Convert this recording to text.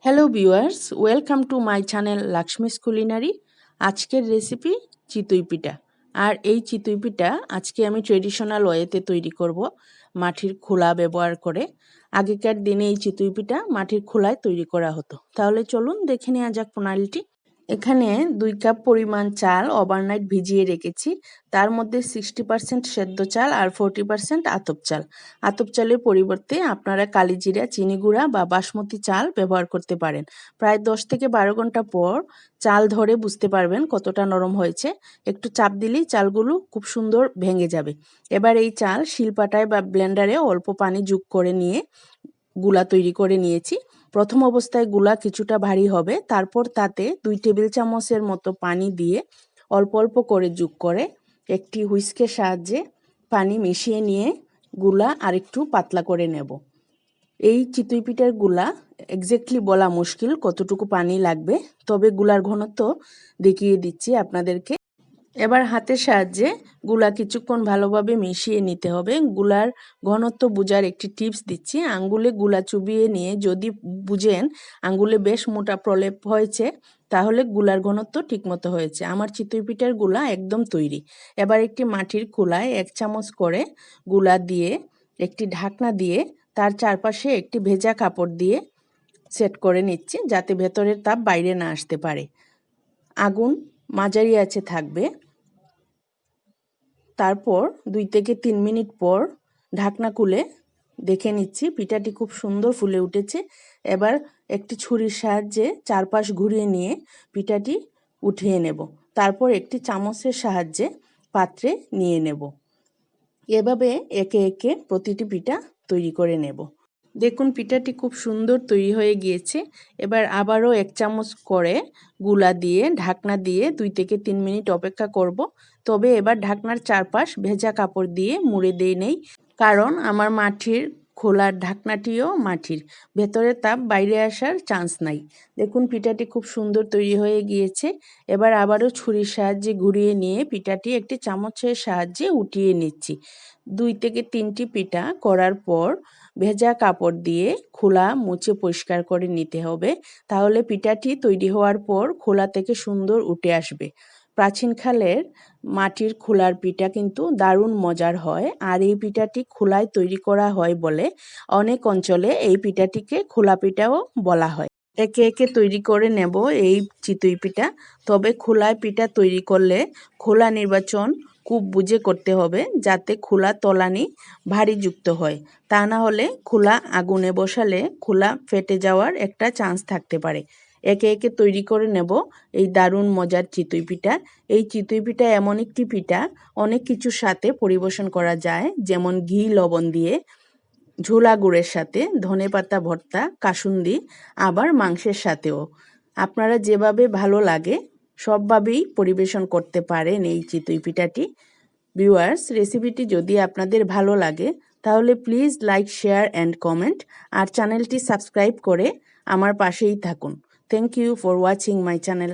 Hello viewers, welcome to my channel Lakshmi's culinary. আজকের recipe চিতই পিঠা। আর এই চিতই পিঠা আজকে আমি ট্রেডিশনাল ওয়েতে তৈরি করব, মাটির খোলা ব্যবহার করে। আগেকার দিনে এই চিতই পিঠা মাটির খোলায় তৈরি করা হতো। তাহলে চলুন দেখে নেওয়া যাক প্রণালীটি। এখানে 2 কাপ পরিমাণ চাল ওভারনাইট ভিজিয়ে রেখেছি। তার মধ্যে 60% সেদ্ধ চাল আর 40% আতপ চাল। আতপ চালের পরিবর্তে আপনারা কালিজিরা, চিনি গুঁড়া বা বাসমতি চাল ব্যবহার করতে পারেন। প্রায় 10 থেকে 12 ঘন্টা পর চাল ধরে বুঝতে পারবেন কতটা নরম হয়েছে। একটু চাপ দিলেই চালগুলো খুব সুন্দর ভেঙে যাবে। এবার এই চাল শিলপাটায় বা ব্লেন্ডারে অল্প পানি যোগ করে নিয়ে গুলা তৈরি করে নিয়েছি। প্রথম অবস্থায় গুলা কিছুটা ভারী হবে, তারপর তাতে 2 টেবিল চামচের মতো পানি দিয়ে অল্প অল্প করে যোগ করে একটি হুইস্কের সাহায্যে পানি মিশিয়ে নিয়ে গুলা আরেকটু পাতলা করে নেব। এই চিতই পিঠার গুলা এক্স্যাক্টলি বলা মুশকিল কতটুকু পানি লাগবে, তবে গুলার ঘনত্ব দেখিয়ে দিচ্ছি আপনাদেরকে। এবার হাতের সাহায্যে গুলা কিছুক্ষণ ভালোভাবে মিশিয়ে নিতে হবে। গুলার ঘনত্ব বোঝার একটি টিপস দিচ্ছি। আঙ্গুলে গুলা চুবিয়ে নিয়ে যদি বুঝেন আঙ্গুলে বেশ মোটা প্রলেপ হয়েছে, তাহলে গুলার ঘনত্ব ঠিকমতো হয়েছে। আমার চিতই পিঠার গুলা একদম তৈরি। এবার একটি মাটির খোলায় 1 চামচ করে গুলা দিয়ে একটি ঢাকনা দিয়ে তার চারপাশে একটি ভেজা কাপড় দিয়ে সেট করে নিচ্ছি, যাতে ভেতরের তাপ বাইরে না আসতে পারে। আগুন মাঝারি আঁচে থাকবে। তারপর 2 থেকে 3 মিনিট পর ঢাকনা খুলে দেখে নিচ্ছি পিঠাটি খুব সুন্দর ফুলে উঠেছে। এবার একটি ছুরির সাহায্যে চারপাশ ঘুরিয়ে নিয়ে পিঠাটি উঠিয়ে নেব। তারপর একটি চামচের সাহায্যে পাত্রে নিয়ে নেব। এভাবে একে একে প্রতিটি পিঠা তৈরি করে নেব। দেখুন পিঠাটি খুব সুন্দর তৈরি হয়ে গিয়েছে। এবার আবারও 1 চামচ করে গুলা দিয়ে ঢাকনা দিয়ে 2 থেকে 3 মিনিট অপেক্ষা করব। তবে এবার ঢাকনার চারপাশ ভেজা কাপড় দিয়ে মুড়ে দিয়ে নেই, কারণ আমার মাটির খোলার ঢাকনাটিও মাটির, ভেতরের তাপ বাইরে আসার চান্স নাই। দেখুন পিঠাটি খুব সুন্দর তৈরি হয়ে গিয়েছে। এবার আবারও ছুরির সাহায্যে ঘুরিয়ে নিয়ে পিঠাটি একটি চামচের সাহায্যে উঠিয়ে নিচ্ছি। 2 থেকে 3টি পিঠা করার পর ভেজা কাপড় দিয়ে খোলা মুছে পরিষ্কার করে নিতে হবে, তাহলে পিঠাটি তৈরি হওয়ার পর খোলা থেকে সুন্দর উঠে আসবে। প্রাচীনকালের মাটির খোলার পিঠা কিন্তু দারুণ মজার হয়, আর এই পিঠাটি খোলায় তৈরি করা হয় বলে অনেক অঞ্চলে এই পিঠাটিকে খোলা পিঠাও বলা হয়। একে একে তৈরি করে নেব এই চিতই পিঠা। তবে খোলায় পিঠা তৈরি করলে খোলা নির্বাচন খুব বুঝে করতে হবে, যাতে খোলা তলানি ভারীযুক্ত হয়। তা না হলে খোলা আগুনে বসালে খোলা ফেটে যাওয়ার একটা চান্স থাকতে পারে। একে একে তৈরি করে নেব এই দারুণ মজার চিতই পিঠা। এই চিতই পিঠা এমন একটি পিঠা অনেক কিছুর সাথে পরিবেশন করা যায়, যেমন ঘি লবণ দিয়ে, ঝোলা গুড়ের সাথে, ধনেপাতা ভর্তা, কাসুন্দি, আবার মাংসের সাথেও। আপনারা যেভাবে ভালো লাগে সবভাবেই পরিবেশন করতে পারেন এই চিতই পিঠাটি। ভিউয়ার্স, রেসিপিটি যদি আপনাদের ভালো লাগে তাহলে please like, share and comment, আর চ্যানেলটি সাবস্ক্রাইব করে আমার পাশেই থাকুন। Thank you for watching my channel.